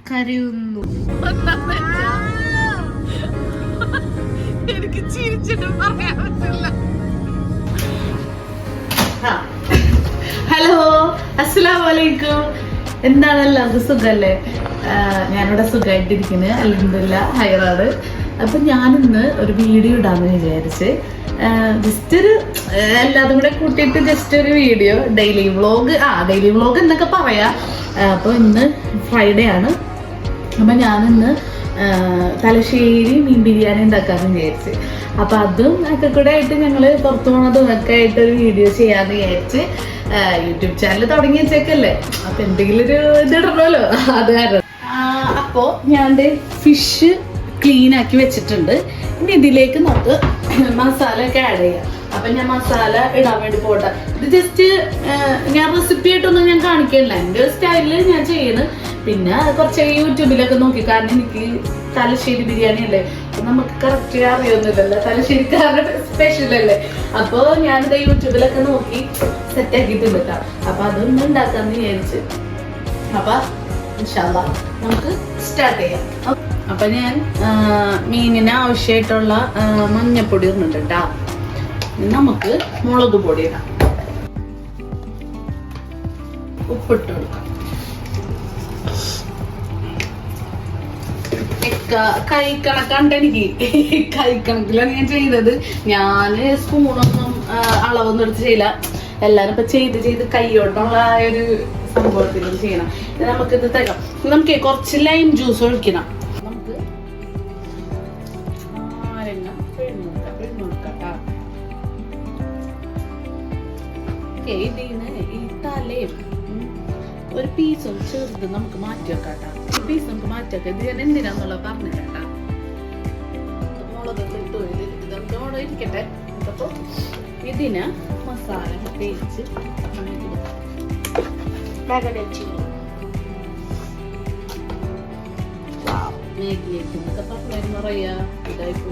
കരയുന്നു. എനിക്ക് ചിരിച്ചിട്ട് പറയാൻ പറ്റില്ല. ഹലോ, അസ്സലാമലൈക്കും. എന്താണ് എല്ലാവർക്കും സുഖല്ലേ? ഞാനിവിടെ സുഖമായിട്ടിരിക്കുന്നത്, അൽഹംദുലില്ലാഹ് ഹൈറാണ്. അപ്പൊ ഞാനിന്ന് ഒരു വീഡിയോ ഇടാന്ന് വിചാരിച്ച്, ജസ്റ്റ് ഒരു എല്ലാതും കൂടെ കൂട്ടിയിട്ട് ജസ്റ്റ് ഒരു വീഡിയോ, ഡെയിലി വ്ളോഗ് എന്നൊക്കെ പറയാം. അപ്പൊ ഇന്ന് ഫ്രൈഡേ ആണ്. അപ്പൊ ഞാനിന്ന് തലശ്ശേരി മീൻ ബിരിയാണി ഉണ്ടാക്കാന്ന് വിചാരിച്ച്. അപ്പൊ അതും ഒക്കെ കൂടെ ആയിട്ട് ഞങ്ങള് പുറത്തു പോണതും ഒക്കെ ആയിട്ട് ഒരു വീഡിയോ ചെയ്യാന്ന് വിചാരിച്ച് യൂട്യൂബ് ചാനൽ തുടങ്ങി വെച്ചേക്കല്ലേ, അപ്പൊ എന്തെങ്കിലും ഒരു ഇതിടണമല്ലോ, അത് കാരണം. അപ്പോ ഞാൻ ഫിഷ് ക്ലീൻ ആക്കി വെച്ചിട്ടുണ്ട്. ഇനി ഇതിലേക്ക് നമുക്ക് മസാല ഒക്കെ ആഡ് ചെയ്യാം. അപ്പൊ ഞാൻ മസാല ഇടാൻ വേണ്ടി പോട്ടെ. ഇത് ജസ്റ്റ് ഞാൻ റെസിപ്പി ആയിട്ടൊന്നും ഞാൻ കാണിക്കണില്ല, എൻ്റെ സ്റ്റൈലിൽ ഞാൻ ചെയ്യുന്നത്. പിന്നെ കുറച്ച് യൂട്യൂബിലൊക്കെ നോക്കി, കാരണം എനിക്ക് തലശ്ശേരി ബിരിയാണി അല്ലേ, നമുക്ക് കറക്റ്റ് അറിയൊന്നുമില്ലല്ലോ, തലശ്ശേരിക്കാരുടെ സ്പെഷ്യൽ അല്ലേ. അപ്പൊ ഞാനിത് യൂട്യൂബിലൊക്കെ നോക്കി സെറ്റ് ആക്കിയിട്ടുണ്ട് കേട്ടോ. അപ്പൊ അതൊന്നും ഉണ്ടാക്കാന്ന് വിചാരിച്ച്. അപ്പൊ ഇൻഷാ അല്ലാഹ് നമുക്ക് സ്റ്റാർട്ട് ചെയ്യാം. അപ്പൊ ഞാൻ മീനിന് ആവശ്യമായിട്ടുള്ള മഞ്ഞപ്പൊടി ഇടുന്നുണ്ട് കേട്ടോ. നമുക്ക് മുളക് പൊടി ഇടാം, ഉപ്പിട്ട് കൊടുക്കാം. കൈ കണക്കാണ്ട്, എനിക്ക് കൈ കണക്കിലാണ് ഞാൻ ചെയ്തത്. ഞാന് സ്പൂണൊന്നും അളവൊന്നും എടുത്ത് ചെയ്യില്ല. എല്ലാരും ഇപ്പൊ ചെയ്ത് കൈയോട്ടുള്ള ഒരു സംഭവത്തിലും ചെയ്യണം. നമുക്കിത് തരാം. നമുക്ക് കുറച്ച് ലൈം ജ്യൂസ് ഒഴിക്കണം. നമുക്ക് നാരങ്ങ പിഴിഞ്ഞെടുക്കാം. ഇതിന് ഈ തലയും ഒരു പീസും ചേർത്ത് നമുക്ക് മാറ്റി വെക്കാട്ടാ. ഈ പീസ് നമുക്ക് മാറ്റി വെക്കാം. ഇത് ഞാൻ എന്തിനാന്നുള്ളത് പറഞ്ഞു കേട്ടാ. മുളകൊക്കെ ഇട്ട് ഇതൊക്കെ ഇരിക്കട്ടെ. അപ്പൊ ഇതിന് മസാല തേച്ച് പറയാ ഇതായിപ്പോ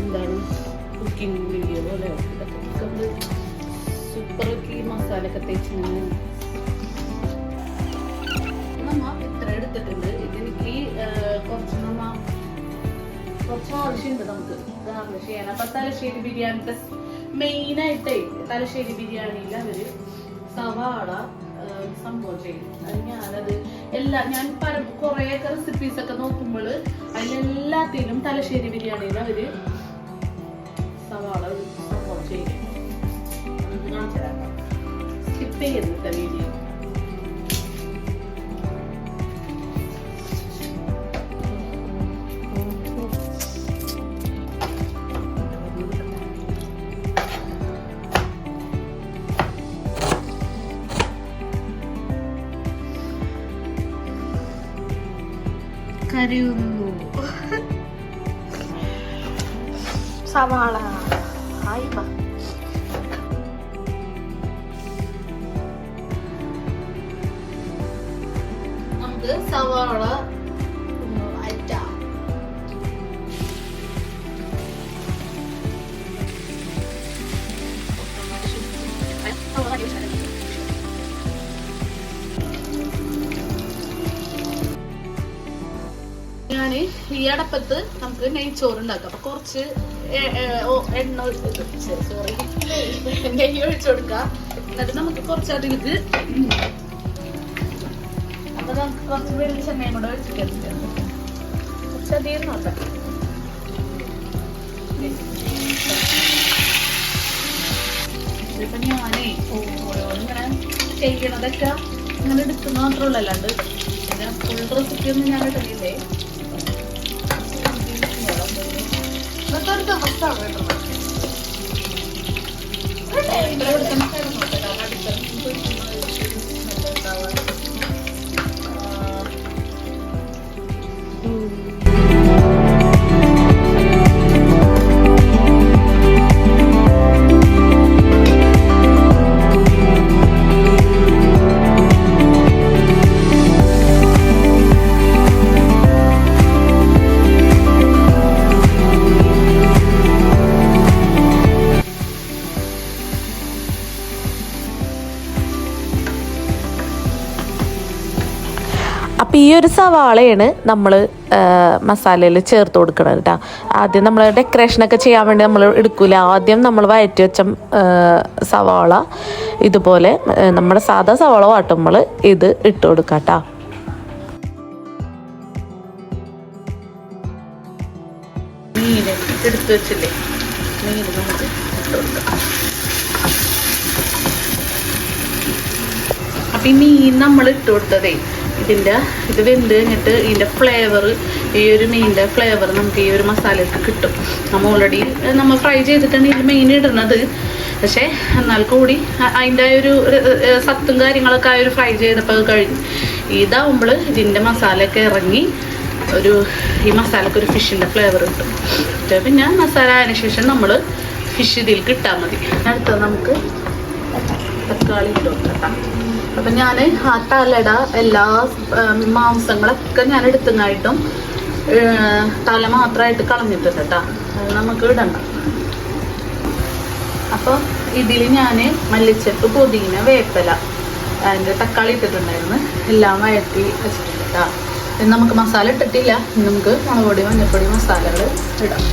എന്താണ് കുക്കിംഗ് വീഡിയോ പോലെ സൂപ്പറൊക്കെ ഈ മസാല ഒക്കെ തേച്ച് നമ്മ ഇത്ര എടുത്തിട്ടുണ്ട്. ഇതെനിക്ക് കുറച്ച് ആവശ്യമുണ്ട് നമുക്ക് ഗാർണിഷ് ചെയ്യാൻ. അപ്പൊ തലശ്ശേരി ബിരിയാണിയുടെ മെയിനായിട്ടേ തലശ്ശേരി ബിരിയാണിയിൽ അവര് സവാള സംഭവം ചെയ്യും. അത് ഞാനത് ഞാൻ കുറേയൊക്കെ റെസിപ്പീസ് ഒക്കെ നോക്കുമ്പോൾ അതിലെല്ലാത്തിനും തലശ്ശേരി ബിരിയാണിയിൽ അവര് സവാള സംഭവം ചെയ്യും. സ്കിപ്പ് ചെയ്യുന്നില്ല വീഡിയോ. കരയുന്നു. സവാള നമുക്ക് സവാള അറ്റാം. ഞാന് ഈ അടപ്പത്ത് നമുക്ക് നെയ്ച്ചോറ് ഉണ്ടാക്കാം. അപ്പൊ കുറച്ച് നെയ്യ് ഒഴിച്ചു കൊടുക്കാം. എന്നിട്ട് നമുക്ക് കുറച്ച് അതിലേക്ക് അപ്പൊ നമുക്ക് കുറച്ച് വെളിച്ചെണ്ണയും കൂടെ ഒഴിച്ചിട്ടുണ്ട്. കുറച്ചധികം നോക്കാം. ഇതിപ്പോ ഞാനേ ഓരോന്നിങ്ങനെ ചെയ്യണതൊക്കെ ഇങ്ങനെ എടുക്കുന്ന മാത്രമല്ല, അല്ലാണ്ട് പിന്നെ ഫുൾ റെസിപ്പി ഒന്നും ഞാൻ ഇടലില്ലേ. ഇന്നത്തെ ഒരു ദിവസമാണ് കേട്ടോ. അപ്പോൾ ഈ ഒരു സവാളയാണ് നമ്മൾ മസാലയിൽ ചേർത്ത് കൊടുക്കണം കേട്ടോ. ആദ്യം നമ്മൾ ഡെക്കറേഷനൊക്കെ ചെയ്യാൻ വേണ്ടി നമ്മൾ എടുക്കില്ല, ആദ്യം നമ്മൾ വഴറ്റി വെച്ച സവാള ഇതുപോലെ നമ്മുടെ സാധാ സവാള വാട്ടുമ്പോൾ ഇത് ഇട്ട് കൊടുക്കാം കേട്ടോ. മീൻ എടുത്ത് വെച്ചില്ലേ, മീൻ നമുക്ക് ഇട്ട് കൊടുക്കാം. അപ്പം ഈ മീൻ നമ്മൾ ഇട്ട് കൊടുത്തതേ ഇത് വെന്ത് കഴിഞ്ഞിട്ട് ഇതിൻ്റെ ഫ്ലേവർ, ഈ ഒരു മീനിൻ്റെ ഫ്ലേവർ നമുക്ക് ഈ ഒരു മസാലയ്ക്ക് കിട്ടും. നമ്മൾ ഓൾറെഡി നമ്മൾ ഫ്രൈ ചെയ്തിട്ടാണ് ഈ മീൻ ഇടുന്നത്, പക്ഷേ എന്നാൽ കൂടി അതിൻ്റെ ഒരു സത്തും കാര്യങ്ങളൊക്കെ ആ ഒരു ഫ്രൈ ചെയ്തപ്പോൾ അത് കഴിഞ്ഞു. ഇതാവുമ്പോൾ ഇതിൻ്റെ മസാലയൊക്കെ ഇറങ്ങി ഈ മസാലയ്ക്ക് ഒരു ഫിഷിൻ്റെ ഫ്ലേവർ കിട്ടും. പിന്നെ മസാല ആയതിനു ശേഷം നമ്മൾ ഫിഷ് ഇതിലേക്ക് ഇട്ടാൽ മതി. അടുത്ത നമുക്ക് തക്കാളി ഇട്ട് കൊടുക്കാം. അപ്പം ഞാൻ ആ തലട എല്ലാ മാംസങ്ങളൊക്കെ ഞാൻ എടുത്തങ്ങായിട്ടും തല മാത്രമായിട്ട് കളഞ്ഞിട്ടുണ്ട് കേട്ടോ, അത് നമുക്ക് ഇടണ്ട. അപ്പോൾ ഇതിൽ ഞാൻ മല്ലിച്ചപ്പ്, പുതിന, വേപ്പില, അതിൻ്റെ തക്കാളി ഇട്ടിട്ടുണ്ടായിരുന്നു, എല്ലാം വഴറ്റി വെച്ചിട്ടുണ്ട് കേട്ടോ. നമുക്ക് മസാല ഇട്ടിട്ടില്ല, നമുക്ക് മുളക് പൊടി, മഞ്ഞൾപ്പൊടി, മസാലകൾ ഇടാം.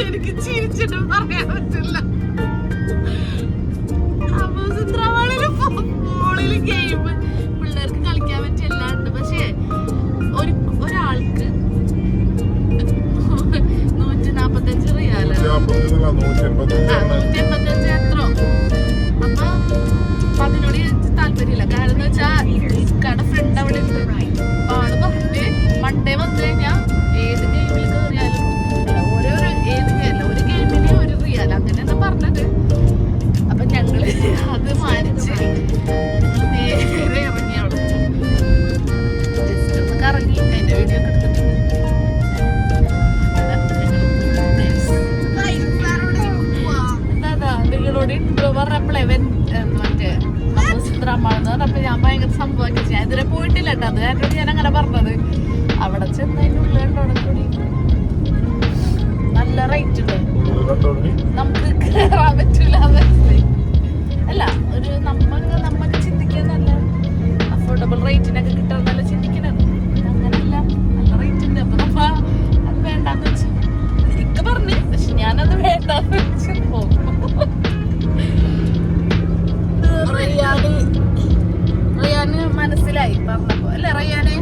എനിക്ക് ചിരിച്ചിട്ടും പറയാൻ പറ്റില്ല. അപ്പൊ ചിത്രവാളില് ഫുട്ബോളില് ഗെയിം പിള്ളേർക്ക് കളിക്കാൻ പറ്റിയ എല്ലാം ഉണ്ട്. പക്ഷേ ഒരാൾക്ക് 145 റിയാല്, 185 എത്രോ. അപ്പൊ അതിനോട് താല്പര്യമില്ല. കാരണം എന്ന് വെച്ചാ ഇക്കടെ ഫ്രണ്ട് അവിടെ ഉണ്ട്. അപ്പൊ ആള് പറഞ്ഞ് മൺഡേ വന്നു കഴിഞ്ഞാ ഏത് ഗെയിമിൽ കയറിയാലും ഓരോരോ ഏത് ഗെയിമില്ല ഒരു ഗെയിമിന് ഒരു റിയാൽ അങ്ങനെയാണ് പറഞ്ഞത്. അപ്പൊ ഞങ്ങള് അത് മാനിച്ച് നേരെ ഇറങ്ങി അവിടെ ജസ്റ്റ് ഒന്ന് കറങ്ങി അതിന്റെ വീഡിയോ ഒക്കെ എടുത്തിട്ടുണ്ട്. നിങ്ങളോട് ഇൻട്രോ പറഞ്ഞപ്പോഴേ മറ്റേ ചിത്രമാണെന്ന് പറഞ്ഞപ്പോ ഞാൻ ഭയങ്കര സംഭവമൊക്കെ ചെയ്യാം. ഇതുവരെ പോയിട്ടില്ല കേട്ടോ. അത് എന്നോട് ഞാൻ അങ്ങനെ പറഞ്ഞത്. അവിടെ ചെന്നതിന്റെ ഉള്ളിലുണ്ടോ കൂടി നല്ല റേറ്റ് ഉണ്ട്. നമുക്ക് കയറാൻ പറ്റൂല. അല്ല ഒരു നമുക്ക് ചിന്തിക്കാൻ നല്ല അഫോർഡബിൾ റേറ്റിനൊക്കെ കിട്ടാൻ നല്ല ചിന്തിക്കണത്. അങ്ങനെയല്ല, നല്ല റേറ്റ് ഉണ്ട്. അപ്പൊ നമ്മ അത് വേണ്ടാന്ന് വെച്ചു എനിക്ക് പറഞ്ഞു. പക്ഷെ ഞാനത് വേണ്ടാന്ന് വെച്ച് പോകും. റയാന് മനസ്സിലായി പറഞ്ഞപ്പോ അല്ലേ റയാനെ?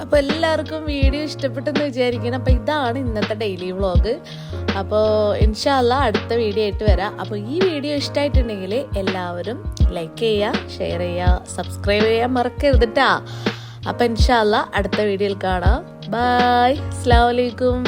അപ്പോൾ എല്ലാവർക്കും വീഡിയോ ഇഷ്ടപ്പെട്ടെന്ന് വിചാരിക്കണം. അപ്പോൾ ഇതാണ് ഇന്നത്തെ ഡെയിലി വ്ളോഗ്. അപ്പോൾ ഇൻഷാ അല്ലാ അടുത്ത വീഡിയോ ആയിട്ട് വരാം. അപ്പോൾ ഈ വീഡിയോ ഇഷ്ടമായിട്ടുണ്ടെങ്കിൽ എല്ലാവരും ലൈക്ക് ചെയ്യുക, ഷെയർ ചെയ്യുക, സബ്സ്ക്രൈബ് ചെയ്യാൻ മറക്കരുത് ട്ടാ. അപ്പോൾ ഇൻഷാ അല്ലാ അടുത്ത വീഡിയോയിൽ കാണാം. ബൈ, അസ്സലാമു അലൈക്കും.